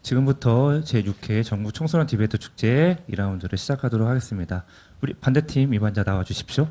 지금부터 제6회 전국 청소년 디베이트 축제 2라운드를 시작하도록 하겠습니다. 우리 반대팀 입안자 나와 주십시오.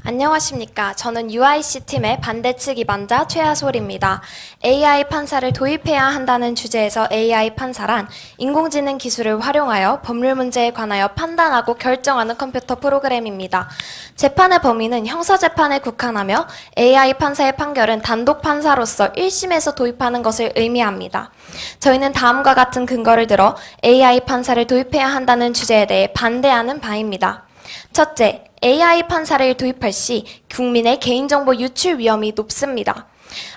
안녕하십니까. 저는 UIC 팀의 반대측 입안자 최하솔입니다. AI 판사를 도입해야 한다는 주제에서 AI 판사란 인공지능 기술을 활용하여 법률 문제에 관하여 판단하고 결정하는 컴퓨터 프로그램입니다. 재판의 범위는 형사재판에 국한하며 AI 판사의 판결은 단독 판사로서 1심에서 도입하는 것을 의미합니다. 저희는 다음과 같은 근거를 들어 AI 판사를 도입해야 한다는 주제에 대해 반대하는 바입니다. 첫째, AI 판사를 도입할 시 국민의 개인정보 유출 위험이 높습니다.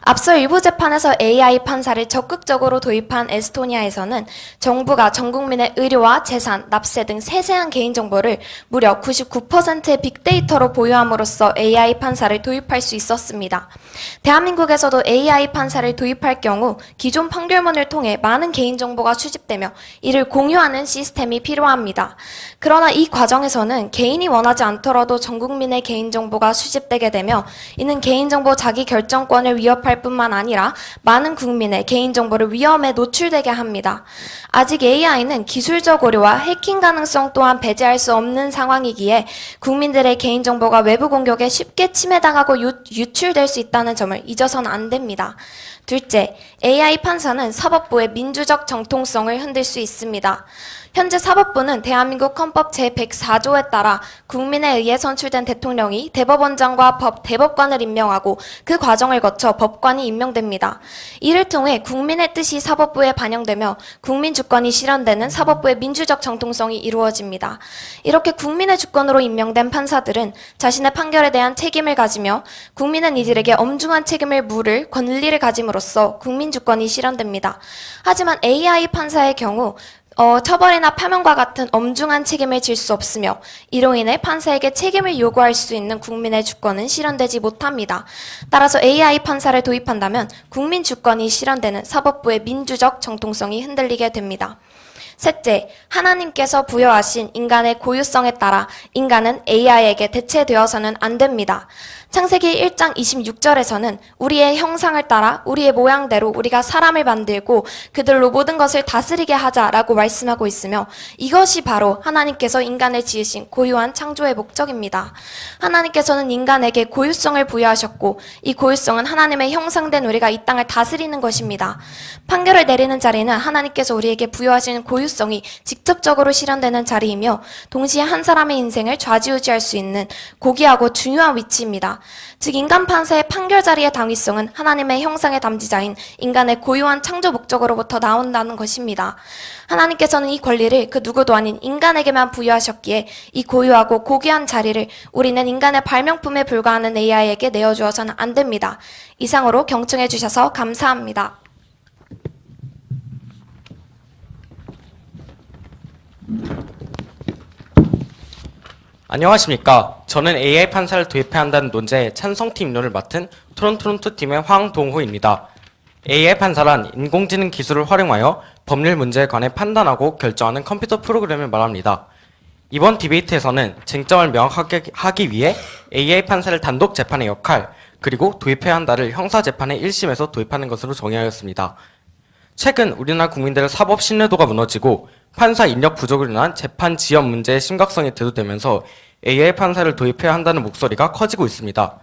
앞서 일부 재판에서 AI 판사를 적극적으로 도입한 에스토니아에서는 정부가 전 국민의 의료와 재산, 납세 등 세세한 개인정보를 무려 99%의 빅데이터로 보유함으로써 AI 판사를 도입할 수 있었습니다. 대한민국에서도 AI 판사를 도입할 경우 기존 판결문을 통해 많은 개인정보가 수집되며 이를 공유하는 시스템이 필요합니다. 그러나 이 과정에서는 개인이 원하지 않더라도 전 국민의 개인정보가 수집되게 되며 이는 개인정보 자기결정권을 위협할 뿐만 아니라 많은 국민의 개인정보를 위험에 노출되게 합니다. 아직 AI는 기술적 오류와 해킹 가능성 또한 배제할 수 없는 상황이기에 국민들의 개인정보가 외부 공격에 쉽게 침해당하고 유출될 수 있다는 점을 잊어서는 안 됩니다. 둘째, AI 판사는 사법부의 민주적 정통성을 흔들 수 있습니다. 현재 사법부는 대한민국 헌법 제104조에 따라 국민에 의해 선출된 대통령이 대법원장과 대법관을 임명하고 그 과정을 거쳐 법관이 임명됩니다. 이를 통해 국민의 뜻이 사법부에 반영되며 국민 주권이 실현되는 사법부의 민주적 정통성이 이루어집니다. 이렇게 국민의 주권으로 임명된 판사들은 자신의 판결에 대한 책임을 가지며 국민은 이들에게 엄중한 책임을 물을 권리를 가짐으로써 국민 주권이 실현됩니다. 하지만 AI 판사의 경우 처벌이나 파면과 같은 엄중한 책임을 질 수 없으며 이로 인해 판사에게 책임을 요구할 수 있는 국민의 주권은 실현되지 못합니다. 따라서 AI 판사를 도입한다면 국민 주권이 실현되는 사법부의 민주적 정통성이 흔들리게 됩니다. 셋째, 하나님께서 부여하신 인간의 고유성에 따라 인간은 AI에게 대체되어서는 안 됩니다. 창세기 1장 26절에서는 우리의 형상을 따라 우리의 모양대로 우리가 사람을 만들고 그들로 모든 것을 다스리게 하자라고 말씀하고 있으며 이것이 바로 하나님께서 인간을 지으신 고유한 창조의 목적입니다. 하나님께서는 인간에게 고유성을 부여하셨고 이 고유성은 하나님의 형상된 우리가 이 땅을 다스리는 것입니다. 판결을 내리는 자리는 하나님께서 우리에게 부여하신 고유성이 직접적으로 실현되는 자리이며 동시에 한 사람의 인생을 좌지우지할 수 있는 고귀하고 중요한 위치입니다. 즉 인간 판사의 판결 자리의 당위성은 하나님의 형상의 담지자인 인간의 고유한 창조 목적으로부터 나온다는 것입니다. 하나님께서는 이 권리를 그 누구도 아닌 인간에게만 부여하셨기에 이 고유하고 고귀한 자리를 우리는 인간의 발명품에 불과하는 AI에게 내어주어서는 안 됩니다. 이상으로 경청해 주셔서 감사합니다. 안녕하십니까. 저는 AI 판사를 도입해야 한다는 논제에 찬성팀 임론을 맡은 토론토 팀의 황동호입니다. AI 판사란 인공지능 기술을 활용하여 법률 문제에 관해 판단하고 결정하는 컴퓨터 프로그램을 말합니다. 이번 디베이트에서는 쟁점을 명확하게 하기 위해 AI 판사를 단독 재판의 역할, 그리고 도입해야 한다를 형사재판의 1심에서 도입하는 것으로 정의하였습니다. 최근 우리나라 국민들의 사법 신뢰도가 무너지고 판사 인력 부족으로 인한 재판 지연 문제의 심각성이 대두되면서 AI 판사를 도입해야 한다는 목소리가 커지고 있습니다.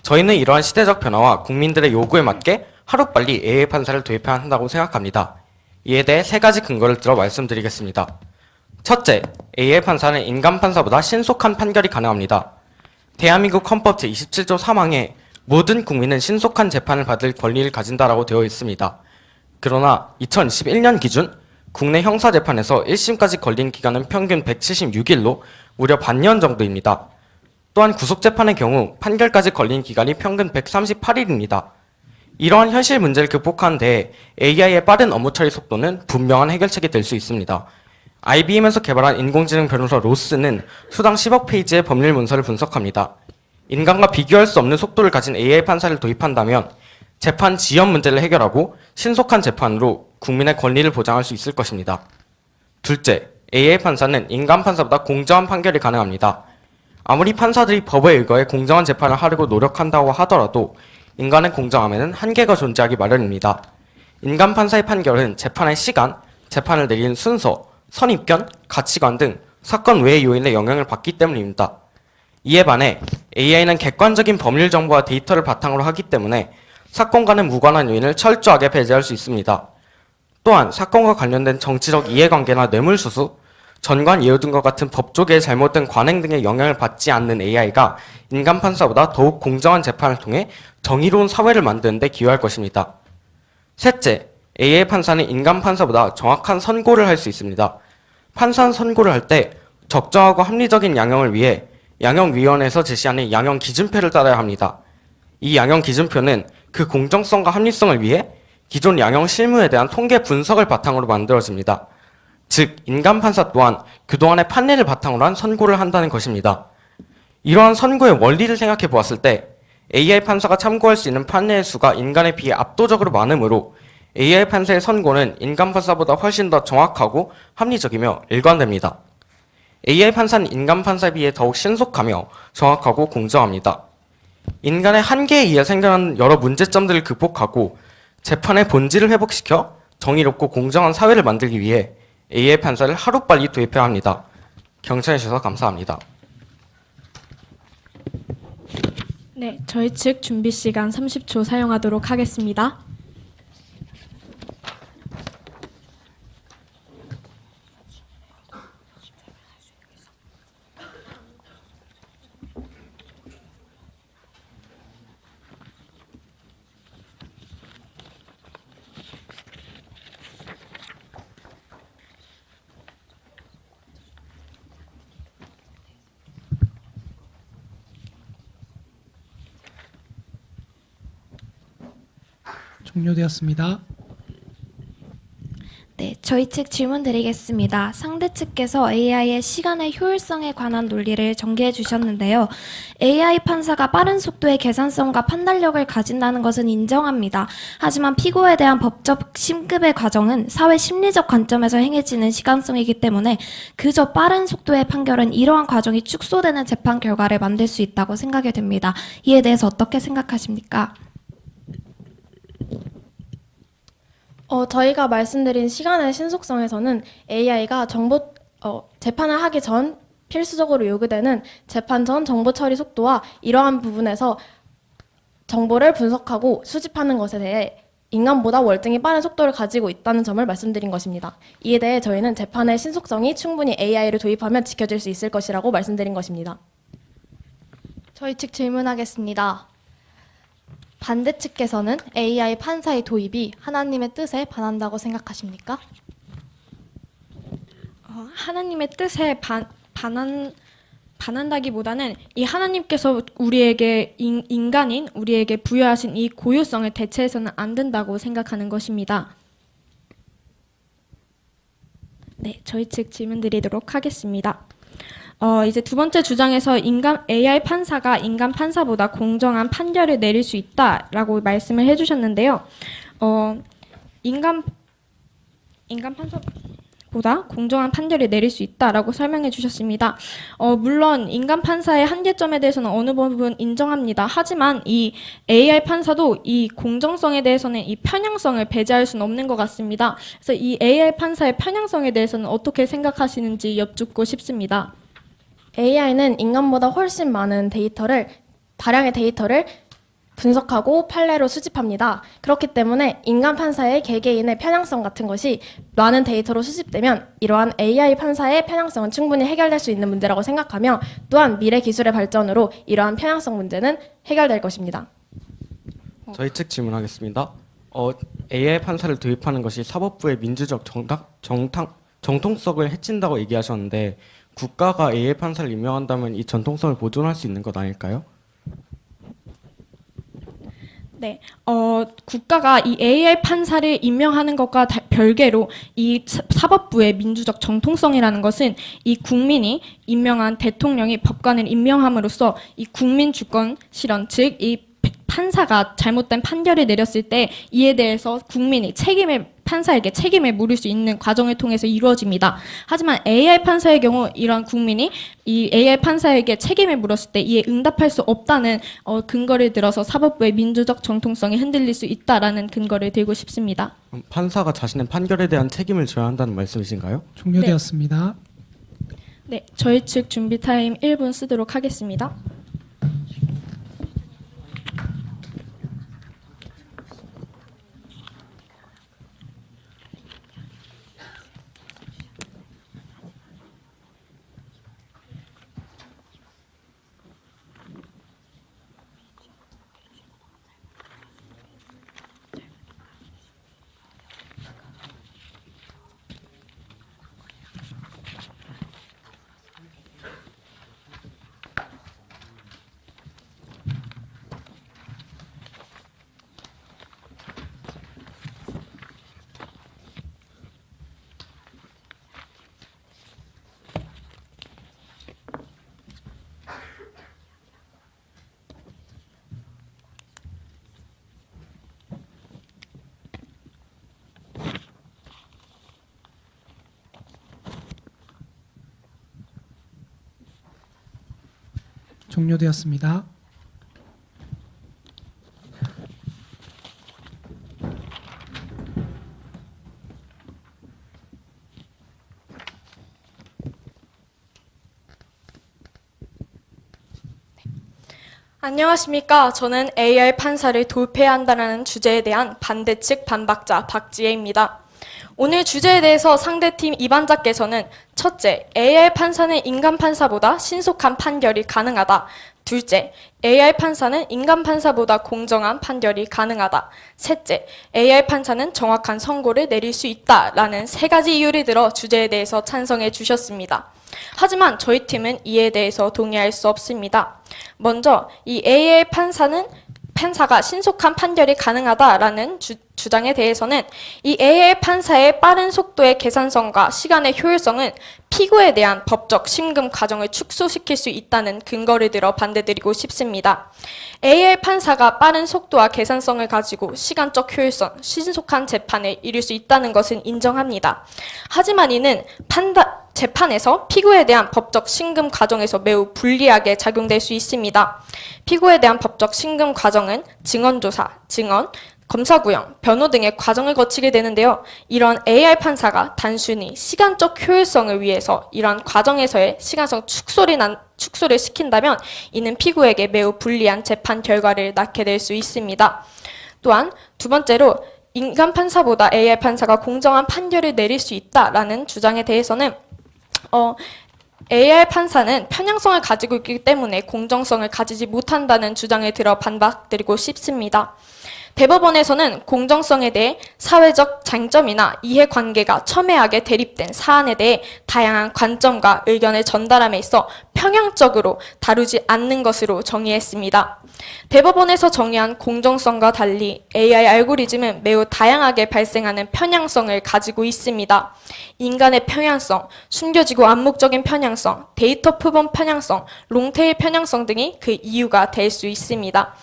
저희는 이러한 시대적 변화와 국민들의 요구에 맞게 하루빨리 AI 판사를 도입해야 한다고 생각합니다. 이에 대해 3가지 근거를 들어 말씀드리겠습니다. 첫째, AI 판사는 인간 판사보다 신속한 판결이 가능합니다. 대한민국 헌법 제27조 3항에 모든 국민은 신속한 재판을 받을 권리를 가진다라고 되어 있습니다. 그러나 2021년 기준 국내 형사재판에서 1심까지 걸린 기간은 평균 176일로 무려 반년 정도입니다. 또한 구속재판의 경우 판결까지 걸린 기간이 평균 138일입니다. 이러한 현실 문제를 극복하는 데 AI의 빠른 업무 처리 속도는 분명한 해결책이 될 수 있습니다. IBM에서 개발한 인공지능 변호사 로스는 수당 10억 페이지의 법률 문서를 분석합니다. 인간과 비교할 수 없는 속도를 가진 AI 판사를 도입한다면 재판 지연 문제를 해결하고 신속한 재판으로 국민의 권리를 보장할 수 있을 것입니다. 둘째, AI 판사는 인간 판사보다 공정한 판결이 가능합니다. 아무리 판사들이 법에 의거해 공정한 재판을 하려고 노력한다고 하더라도 인간의 공정함에는 한계가 존재하기 마련입니다. 인간 판사의 판결은 재판의 시간, 재판을 내리는 순서, 선입견, 가치관 등 사건 외의 요인의 영향을 받기 때문입니다. 이에 반해 AI는 객관적인 법률 정보와 데이터를 바탕으로 하기 때문에 사건과는 무관한 요인을 철저하게 배제할 수 있습니다. 또한 사건과 관련된 정치적 이해관계나 뇌물수수, 전관 예우 등과 같은 법조계의 잘못된 관행 등의 영향을 받지 않는 AI가 인간 판사보다 더욱 공정한 재판을 통해 정의로운 사회를 만드는 데 기여할 것입니다. 셋째, AI 판사는 인간 판사보다 정확한 선고를 할 수 있습니다. 판사는 선고를 할 때 적정하고 합리적인 양형을 위해 양형위원회에서 제시하는 양형 기준표를 따라야 합니다. 이 양형 기준표는 그 공정성과 합리성을 위해 기존 양형 실무에 대한 통계 분석을 바탕으로 만들어집니다. 즉, 인간 판사 또한 그동안의 판례를 바탕으로 한 선고를 한다는 것입니다. 이러한 선고의 원리를 생각해 보았을 때 AI 판사가 참고할 수 있는 판례의 수가 인간에 비해 압도적으로 많으므로 AI 판사의 선고는 인간 판사보다 훨씬 더 정확하고 합리적이며 일관됩니다. AI 판사는 인간 판사에 비해 더욱 신속하며 정확하고 공정합니다. 인간의 한계에 의해 생겨난 여러 문제점들을 극복하고 재판의 본질을 회복시켜 정의롭고 공정한 사회를 만들기 위해 AI 판사를 하루빨리 도입해야 합니다. 경청해 주셔서 감사합니다. 네, 저희 측 준비 시간 30초 사용하도록 하겠습니다. 종료되었습니다. 네, 저희 측 질문 드리겠습니다. 상대 측께서 AI의 시간의 효율성에 관한 논리를 전개해 주셨는데요. AI 판사가 빠른 속도의 계산성과 판단력을 가진다는 것은 인정합니다. 하지만 피고에 대한 법적 심급의 과정은 사회 심리적 관점에서 행해지는 시간성이기 때문에 그저 빠른 속도의 판결은 이러한 과정이 축소되는 재판 결과를 만들 수 있다고 생각이 됩니다. 이에 대해서 어떻게 생각하십니까? 저희가 말씀드린 시간의 신속성에서는 AI가 재판을 하기 전 필수적으로 요구되는 재판 전 정보 처리 속도와 이러한 부분에서 정보를 분석하고 수집하는 것에 대해 인간보다 월등히 빠른 속도를 가지고 있다는 점을 말씀드린 것입니다. 이에 대해 저희는 재판의 신속성이 충분히 AI를 도입하면 지켜질 수 있을 것이라고 말씀드린 것입니다. 저희 측 질문하겠습니다. 반대 측께서는 AI 판사의 도입이 하나님의 뜻에 반한다고 생각하십니까? 하나님의 뜻에 반한다기보다는 이 하나님께서 우리에게 인간인 우리에게 부여하신 이 고유성을 대체해서는 안 된다고 생각하는 것입니다. 네, 저희 측 질문 드리도록 하겠습니다. 이제 두 번째 주장에서 AI 판사가 인간 판사보다 공정한 판결을 내릴 수 있다라고 말씀을 해주셨는데요. 인간 판사보다 공정한 판결을 내릴 수 있다라고 설명해 주셨습니다. 물론 인간 판사의 한계점에 대해서는 어느 부분 인정합니다. 하지만 이 AI 판사도 이 공정성에 대해서는 이 편향성을 배제할 수는 없는 것 같습니다. 그래서 이 AI 판사의 편향성에 대해서는 어떻게 생각하시는지 여쭙고 싶습니다. AI는 인간보다 훨씬 많은 다량의 데이터를 분석하고 판례로 수집합니다. 그렇기 때문에 인간 판사의 개개인의 편향성 같은 것이 많은 데이터로 수집되면 이러한 AI 판사의 편향성은 충분히 해결될 수 있는 문제라고 생각하며 또한 미래 기술의 발전으로 이러한 편향성 문제는 해결될 것입니다. 저희 측 질문하겠습니다. AI 판사를 도입하는 것이 사법부의 민주적 정통성을 해친다고 얘기하셨는데 국가가 AI 판사를 임명한다면 이 전통성을 보존할 수 있는 것 아닐까요? 네, 국가가 이 AI 판사를 임명하는 것과 별개로 이 사법부의 민주적 정통성이라는 것은 이 국민이 임명한 대통령이 법관을 임명함으로써 이 국민 주권 실현, 즉 이 판사가 잘못된 판결을 내렸을 때 이에 대해서 국민이 판사에게 책임을 물을 수 있는 과정을 통해서 이루어집니다. 하지만 AI 판사의 경우 이런 국민이 이 AI 판사에게 책임을 물었을 때 이에 응답할 수 없다는 근거를 들어서 사법부의 민주적 정통성이 흔들릴 수 있다라는 근거를 들고 싶습니다. 판사가 자신의 판결에 대한 책임을 져야 한다는 말씀이신가요? 종료되었습니다. 네, 저희 측 준비 타임 1분 쓰도록 하겠습니다. 종료되었습니다. 안녕하십니까. 저는 AI 판사를 도입해야 한다는 주제에 대한 반대측 반박자 박지혜입니다. 오늘 주제에 대해서 상대팀 이반자께서는 첫째, AI 판사는 인간 판사보다 신속한 판결이 가능하다. 둘째, AI 판사는 인간 판사보다 공정한 판결이 가능하다. 셋째, AI 판사는 정확한 선고를 내릴 수 있다라는 세 가지 이유를 들어 주제에 대해서 찬성해 주셨습니다. 하지만 저희 팀은 이에 대해서 동의할 수 없습니다. 먼저 이 AI 판사가 신속한 판결이 가능하다라는 주장에 대해서는 이 AI 판사의 빠른 속도의 계산성과 시간의 효율성은 피고에 대한 법적 심금 과정을 축소시킬 수 있다는 근거를 들어 반대드리고 싶습니다. AI 판사가 빠른 속도와 계산성을 가지고 시간적 효율성, 신속한 재판을 이룰 수 있다는 것은 인정합니다. 하지만 이는 재판에서 피고에 대한 법적 심금 과정에서 매우 불리하게 작용될 수 있습니다. 피고에 대한 법적 심금 과정은 증언조사, 증언, 검사구형, 변호 등의 과정을 거치게 되는데요. 이런 AI 판사가 단순히 시간적 효율성을 위해서 이런 과정에서의 시간성 축소를 시킨다면 이는 피고에게 매우 불리한 재판 결과를 낳게 될 수 있습니다. 또한 두 번째로 인간 판사보다 AI 판사가 공정한 판결을 내릴 수 있다라는 주장에 대해서는 AI 판사는 편향성을 가지고 있기 때문에 공정성을 가지지 못한다는 주장을 들어 반박드리고 싶습니다. 대법원에서는 공정성에 대해 사회적 장점이나 이해관계가 첨예하게 대립된 사안에 대해 다양한 관점과 의견을 전달함에 있어 평양적으로 다루지 않는 것으로 정의했습니다. 대법원에서 정의한 공정성과 달리 AI 알고리즘은 매우 다양하게 발생하는 편향성을 가지고 있습니다. 인간의 편향성, 숨겨지고 암묵적인 편향성, 데이터 표본 편향성, 롱테일 편향성 등이 그 이유가 될 수 있습니다.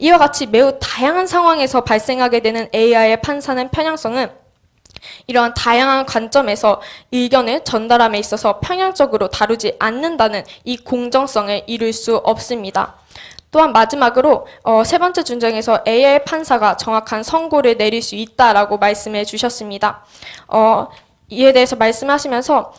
이와 같이 매우 다양한 상황에서 발생하게 되는 AI의 판사는 편향성은 이러한 다양한 관점에서 의견을 전달함에 있어서 편향적으로 다루지 않는다는 이 공정성을 이룰 수 없습니다. 또한 마지막으로 세 번째 준정에서 AI 판사가 정확한 선고를 내릴 수 있다라고 말씀해 주셨습니다. 이에 대해서 말씀하시면서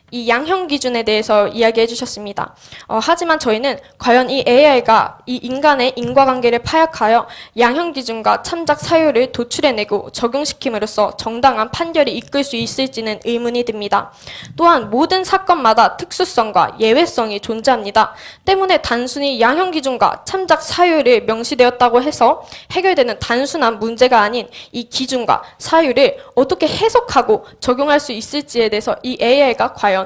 이 양형 기준에 대해서 이야기해 주셨습니다. 하지만 저희는 과연 이 AI가 이 인간의 인과관계를 파악하여 양형 기준과 참작 사유를 도출해내고 적용시킴으로써 정당한 판결이 이끌 수 있을지는 의문이 듭니다. 또한 모든 사건마다 특수성과 예외성이 존재합니다. 때문에 단순히 양형 기준과 참작 사유를 명시되었다고 해서 해결되는 단순한 문제가 아닌 이 기준과 사유를 어떻게 해석하고 적용할 수 있을지에 대해서 이 AI가 과연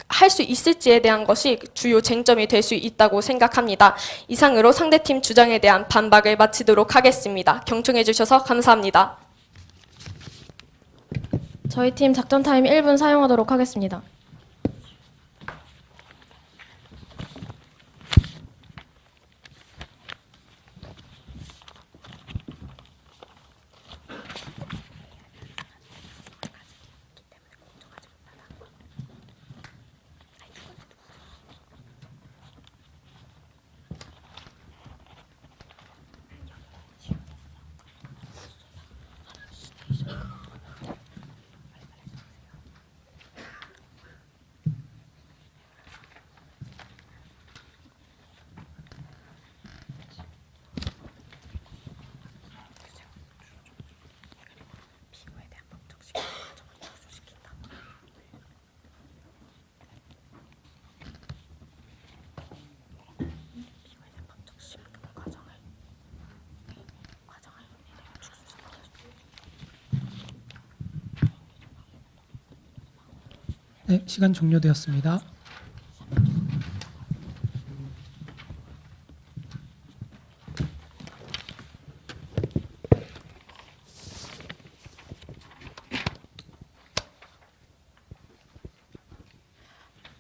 할 수 있을지에 대한 것이 주요 쟁점이 될 수 있다고 생각합니다. 이상으로 상대팀 주장에 대한 반박을 마치도록 하겠습니다. 경청해 주셔서 감사합니다. 저희 팀 작전 타임 1분 사용하도록 하겠습니다. 네, 시간 종료되었습니다.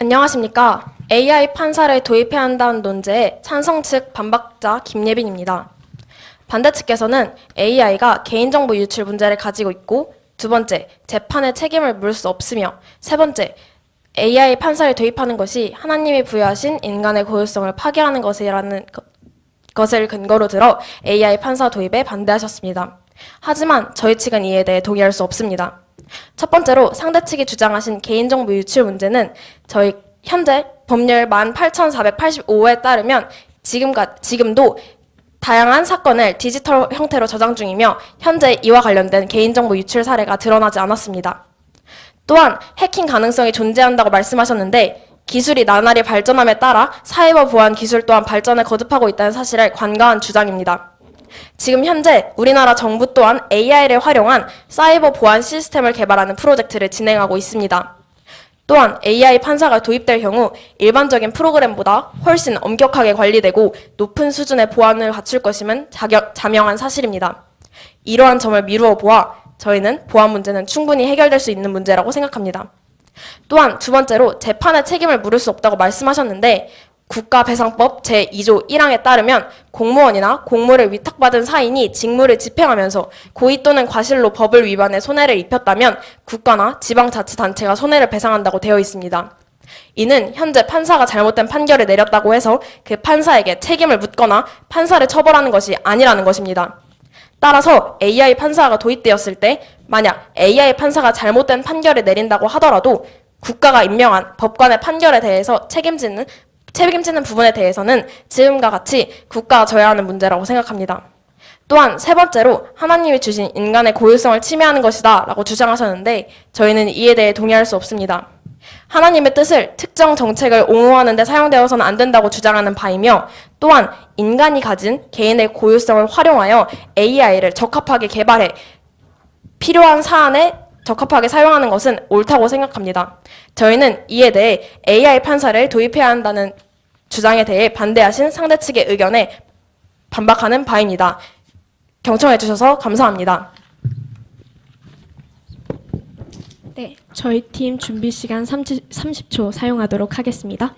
안녕하십니까. AI 판사를 도입해야 한다는 논제에 찬성 측 반박자 김예빈입니다. 반대 측께서는 AI가 개인정보 유출 문제를 가지고 있고, 두 번째, 재판의 책임을 물을 수 없으며, 세 번째, AI 판사를 도입하는 것이 하나님이 부여하신 인간의 고유성을 파괴하는 것이라는 것을 근거로 들어 AI 판사 도입에 반대하셨습니다. 하지만 저희 측은 이에 대해 동의할 수 없습니다. 첫 번째로 상대 측이 주장하신 개인정보 유출 문제는 저희 현재 법률 18,485호에 따르면 지금도 다양한 사건을 디지털 형태로 저장 중이며 현재 이와 관련된 개인정보 유출 사례가 드러나지 않았습니다. 또한 해킹 가능성이 존재한다고 말씀하셨는데 기술이 나날이 발전함에 따라 사이버 보안 기술 또한 발전에 거듭하고 있다는 사실을 관가한 주장입니다. 지금 현재 우리나라 정부 또한 AI를 활용한 사이버 보안 시스템을 개발하는 프로젝트를 진행하고 있습니다. 또한 AI 판사가 도입될 경우 일반적인 프로그램보다 훨씬 엄격하게 관리되고 높은 수준의 보안을 갖출 것임은 자명한 사실입니다. 이러한 점을 미루어 보아 저희는 보안 문제는 충분히 해결될 수 있는 문제라고 생각합니다. 또한 두 번째로 재판의 책임을 물을 수 없다고 말씀하셨는데 국가배상법 제2조 1항에 따르면 공무원이나 공무를 위탁받은 사인이 직무를 집행하면서 고의 또는 과실로 법을 위반해 손해를 입혔다면 국가나 지방자치단체가 손해를 배상한다고 되어 있습니다. 이는 현재 판사가 잘못된 판결을 내렸다고 해서 그 판사에게 책임을 묻거나 판사를 처벌하는 것이 아니라는 것입니다. 따라서 AI 판사가 도입되었을 때 만약 AI 판사가 잘못된 판결을 내린다고 하더라도 국가가 임명한 법관의 판결에 대해서 책임지는 부분에 대해서는 지금과 같이 국가가 져야 하는 문제라고 생각합니다. 또한 세 번째로 하나님이 주신 인간의 고유성을 침해하는 것이다 라고 주장하셨는데 저희는 이에 대해 동의할 수 없습니다. 하나님의 뜻을 특정 정책을 옹호하는 데 사용되어서는 안 된다고 주장하는 바이며 또한 인간이 가진 개인의 고유성을 활용하여 AI를 적합하게 개발해 필요한 사안에 적합하게 사용하는 것은 옳다고 생각합니다. 저희는 이에 대해 AI 판사를 도입해야 한다는 주장에 대해 반대하신 상대 측의 의견에 반박하는 바입니다. 경청해 주셔서 감사합니다. 네, 저희 팀 준비 시간 30초 사용하도록 하겠습니다.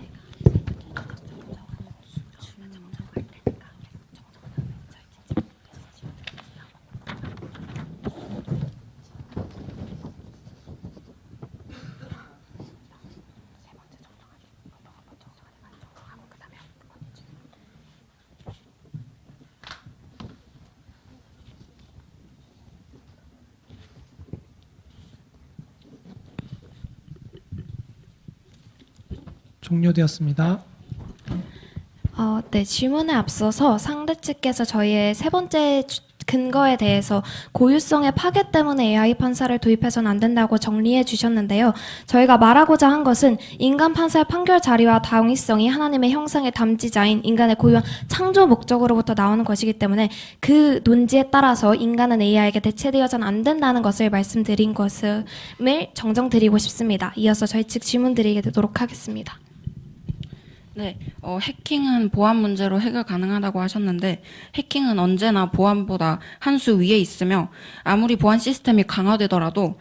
종료되었습니다. 네, 질문에 앞서서 상대 측께서 저희의 세 번째 근거에 대해서 고유성의 파괴 때문에 AI 판사를 도입해서는 안 된다고 정리해 주셨는데요. 저희가 말하고자 한 것은 인간 판사의 판결 자리와 당위성이 하나님의 형상의 담지자인 인간의 고유한 창조 목적으로부터 나오는 것이기 때문에 그 논지에 따라서 인간은 AI에게 대체되어서는 안 된다는 것을 말씀드린 것을 정정드리고 싶습니다. 이어서 저희 측 질문 드리도록 하겠습니다. 네, 해킹은 보안 문제로 해결 가능하다고 하셨는데 해킹은 언제나 보안보다 한 수 위에 있으며 아무리 보안 시스템이 강화되더라도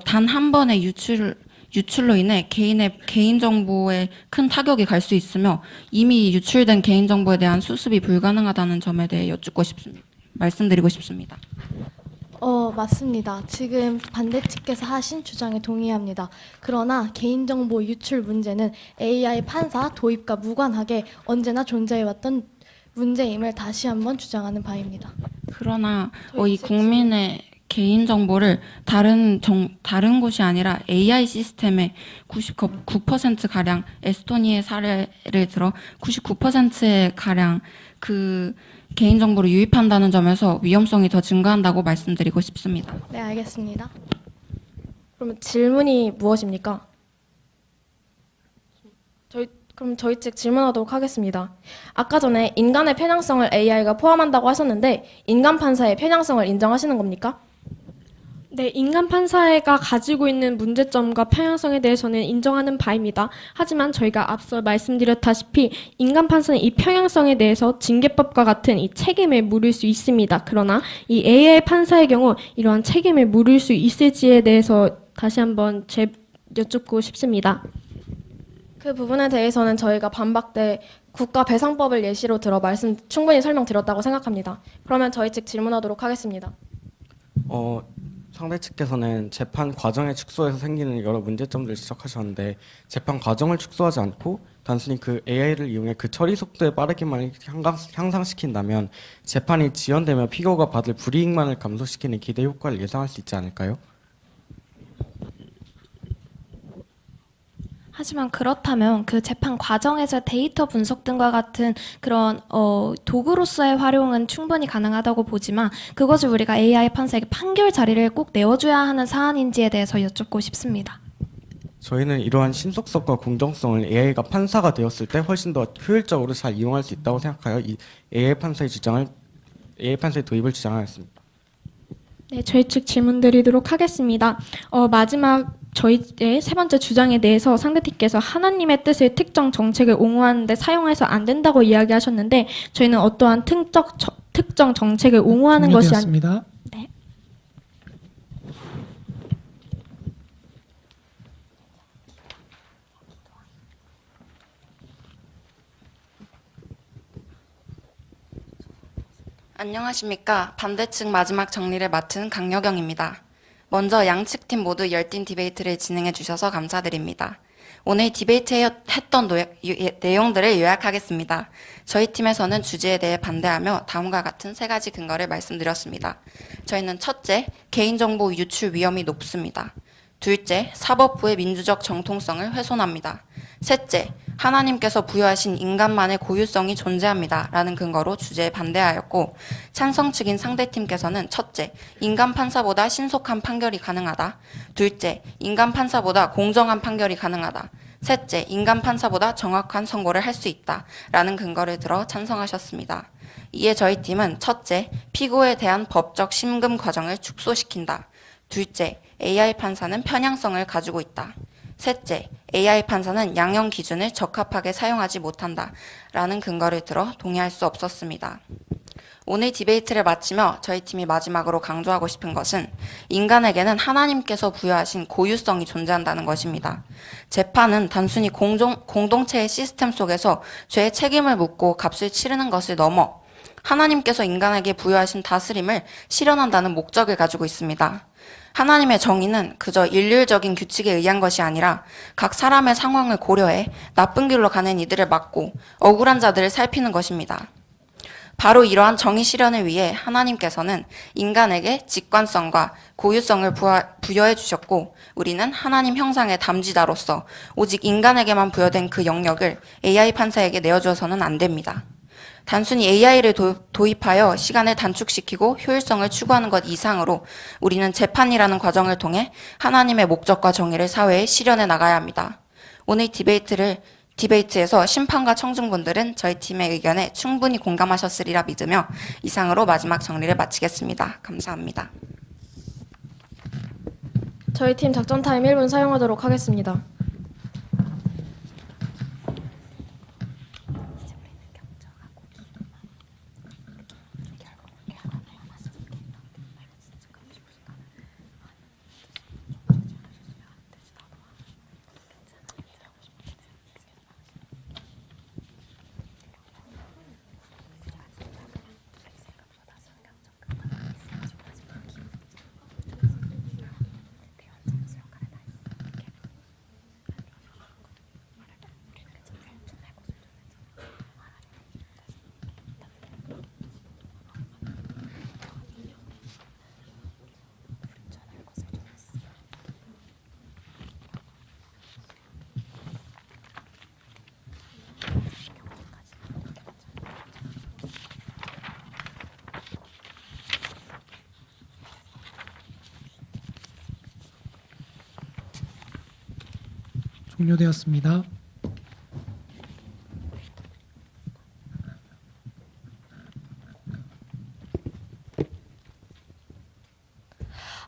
단 한 번의 유출로 인해 개인의 개인정보에 큰 타격이 갈 수 있으며 이미 유출된 개인정보에 대한 수습이 불가능하다는 점에 대해 말씀드리고 싶습니다. 맞습니다. 지금 반대 측께서 하신 주장에 동의합니다. 그러나 개인정보 유출 문제는 AI 판사 도입과 무관하게 언제나 존재해왔던 문제임을 다시 한번 주장하는 바입니다. 그러나 이 국민의 개인정보를 다른 곳이 아니라 AI 시스템의 99%가량 에스토니아의 사례를 들어 99%의 가량 그 개인정보를 유입한다는 점에서 위험성이 더 증가한다고 말씀드리고 싶습니다. 네, 알겠습니다. 그러면 질문이 무엇입니까? 그럼 저희 측 질문하도록 하겠습니다. 아까 전에 인간의 편향성을 AI가 포함한다고 하셨는데 인간 판사의 편향성을 인정하시는 겁니까? 네, 인간 판사가 가지고 있는 문제점과 평행성에 대해서는 인정하는 바입니다. 하지만 저희가 앞서 말씀드렸다시피 인간 판사는 이 평행성에 대해서 징계법과 같은 이 책임을 물을 수 있습니다. 그러나 이 AI 판사의 경우 이러한 책임을 물을 수 있을지에 대해서 다시 한번 여쭙고 싶습니다. 그 부분에 대해서는 저희가 반박 때 국가배상법을 예시로 들어 충분히 설명드렸다고 생각합니다. 그러면 저희 측 질문하도록 하겠습니다. 상대 측께서는 재판 과정의 축소에서 생기는 여러 문제점들을 지적하셨는데 재판 과정을 축소하지 않고 단순히 그 AI를 이용해 그 처리 속도의 빠르기만 향상시킨다면 재판이 지연되며 피고가 받을 불이익만을 감소시키는 기대 효과를 예상할 수 있지 않을까요? 하지만 그렇다면 그 재판 과정에서 데이터 분석 등과 같은 그런 도구로서의 활용은 충분히 가능하다고 보지만 그것을 우리가 AI 판사에게 판결 자리를 꼭 내어줘야 하는 사안인지에 대해서 여쭙고 싶습니다. 저희는 이러한 신속성과 공정성을 AI가 판사가 되었을 때 훨씬 더 효율적으로 잘 이용할 수 있다고 생각하여 이 AI 판사의 도입을 주장하였습니다. 네, 저희 측 질문 드리도록 하겠습니다. 마지막 저희의 세 번째 주장에 대해서 상대팀께서 하나님의 뜻을 특정 정책을 옹호하는데 사용해서 안 된다고 이야기하셨는데 저희는 어떠한 특정 정책을 옹호하는 것이 종료되었습니다. 네. 안녕하십니까. 반대측 마지막 정리를 맡은 강여경입니다. 먼저 양측 팀 모두 열띤 디베이트를 진행해 주셔서 감사드립니다. 오늘 디베이트에 했던 내용들을 요약하겠습니다. 저희 팀에서는 주제에 대해 반대하며 다음과 같은 세 가지 근거를 말씀드렸습니다. 저희는 첫째, 개인정보 유출 위험이 높습니다. 둘째, 사법부의 민주적 정통성을 훼손합니다. 셋째, 하나님께서 부여하신 인간만의 고유성이 존재합니다. 라는 근거로 주제에 반대하였고, 찬성 측인 상대팀께서는 첫째, 인간 판사보다 신속한 판결이 가능하다. 둘째, 인간 판사보다 공정한 판결이 가능하다. 셋째, 인간 판사보다 정확한 선고를 할 수 있다. 라는 근거를 들어 찬성하셨습니다. 이에 저희 팀은 첫째, 피고에 대한 법적 심금 과정을 축소시킨다. 둘째, AI 판사는 편향성을 가지고 있다. 셋째, AI 판사는 양형 기준을 적합하게 사용하지 못한다. 라는 근거를 들어 동의할 수 없었습니다. 오늘 디베이트를 마치며 저희 팀이 마지막으로 강조하고 싶은 것은 인간에게는 하나님께서 부여하신 고유성이 존재한다는 것입니다. 재판은 단순히 공동체의 시스템 속에서 죄의 책임을 묻고 값을 치르는 것을 넘어 하나님께서 인간에게 부여하신 다스림을 실현한다는 목적을 가지고 있습니다. 하나님의 정의는 그저 일률적인 규칙에 의한 것이 아니라 각 사람의 상황을 고려해 나쁜 길로 가는 이들을 막고 억울한 자들을 살피는 것입니다. 바로 이러한 정의 실현을 위해 하나님께서는 인간에게 직관성과 고유성을 부여해 주셨고 우리는 하나님 형상의 담지자로서 오직 인간에게만 부여된 그 영역을 AI 판사에게 내어줘서는 안 됩니다. 단순히 AI를 도입하여 시간을 단축시키고 효율성을 추구하는 것 이상으로 우리는 재판이라는 과정을 통해 하나님의 목적과 정의를 사회에 실현해 나가야 합니다. 오늘 디베이트에서 심판과 청중분들은 저희 팀의 의견에 충분히 공감하셨으리라 믿으며 이상으로 마지막 정리를 마치겠습니다. 감사합니다. 저희 팀 작전 타임 1분 사용하도록 하겠습니다. 종료되었습니다.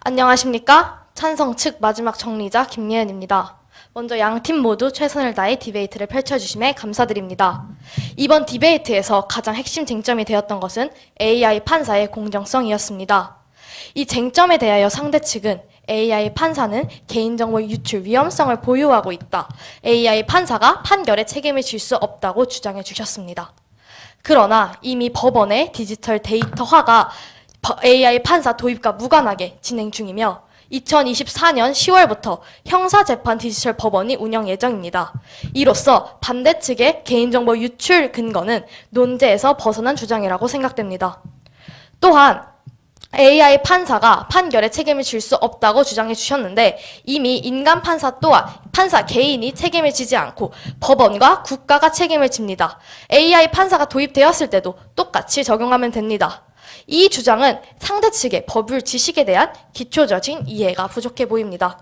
안녕하십니까? 찬성 측 마지막 정리자 김예은입니다. 먼저 양 팀 모두 최선을 다해 디베이트를 펼쳐주심에 감사드립니다. 이번 디베이트에서 가장 핵심 쟁점이 되었던 것은 AI 판사의 공정성이었습니다. 이 쟁점에 대하여 상대 측은 AI 판사는 개인정보 유출 위험성을 보유하고 있다. AI 판사가 판결에 책임을 질 수 없다고 주장해 주셨습니다. 그러나 이미 법원의 디지털 데이터화가 AI 판사 도입과 무관하게 진행 중이며 2024년 10월부터 형사재판 디지털 법원이 운영 예정입니다. 이로써 반대 측의 개인정보 유출 근거는 논제에서 벗어난 주장이라고 생각됩니다. 또한 AI 판사가 판결에 책임을 질 수 없다고 주장해 주셨는데 이미 인간 판사 또한 판사 개인이 책임을 지지 않고 법원과 국가가 책임을 집니다. AI 판사가 도입되었을 때도 똑같이 적용하면 됩니다. 이 주장은 상대 측의 법률 지식에 대한 기초적인 이해가 부족해 보입니다.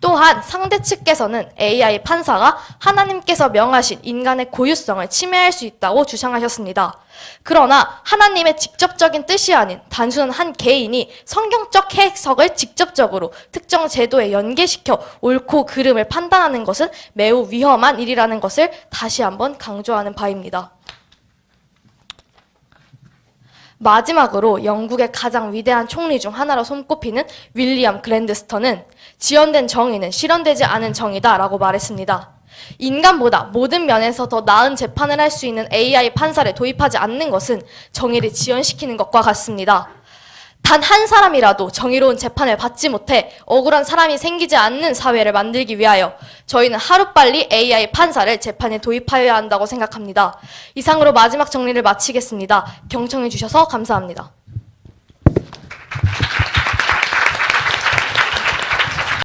또한 상대 측께서는 AI 판사가 하나님께서 명하신 인간의 고유성을 침해할 수 있다고 주장하셨습니다. 그러나 하나님의 직접적인 뜻이 아닌 단순한 한 개인이 성경적 해석을 직접적으로 특정 제도에 연계시켜 옳고 그름을 판단하는 것은 매우 위험한 일이라는 것을 다시 한번 강조하는 바입니다. 마지막으로 영국의 가장 위대한 총리 중 하나로 손꼽히는 윌리엄 글랜드스턴은 지연된 정의는 실현되지 않은 정의다라고 말했습니다. 인간보다 모든 면에서 더 나은 재판을 할 수 있는 AI 판사를 도입하지 않는 것은 정의를 지연시키는 것과 같습니다. 단 한 사람이라도 정의로운 재판을 받지 못해 억울한 사람이 생기지 않는 사회를 만들기 위하여 저희는 하루빨리 AI 판사를 재판에 도입하여야 한다고 생각합니다. 이상으로 마지막 정리를 마치겠습니다. 경청해 주셔서 감사합니다.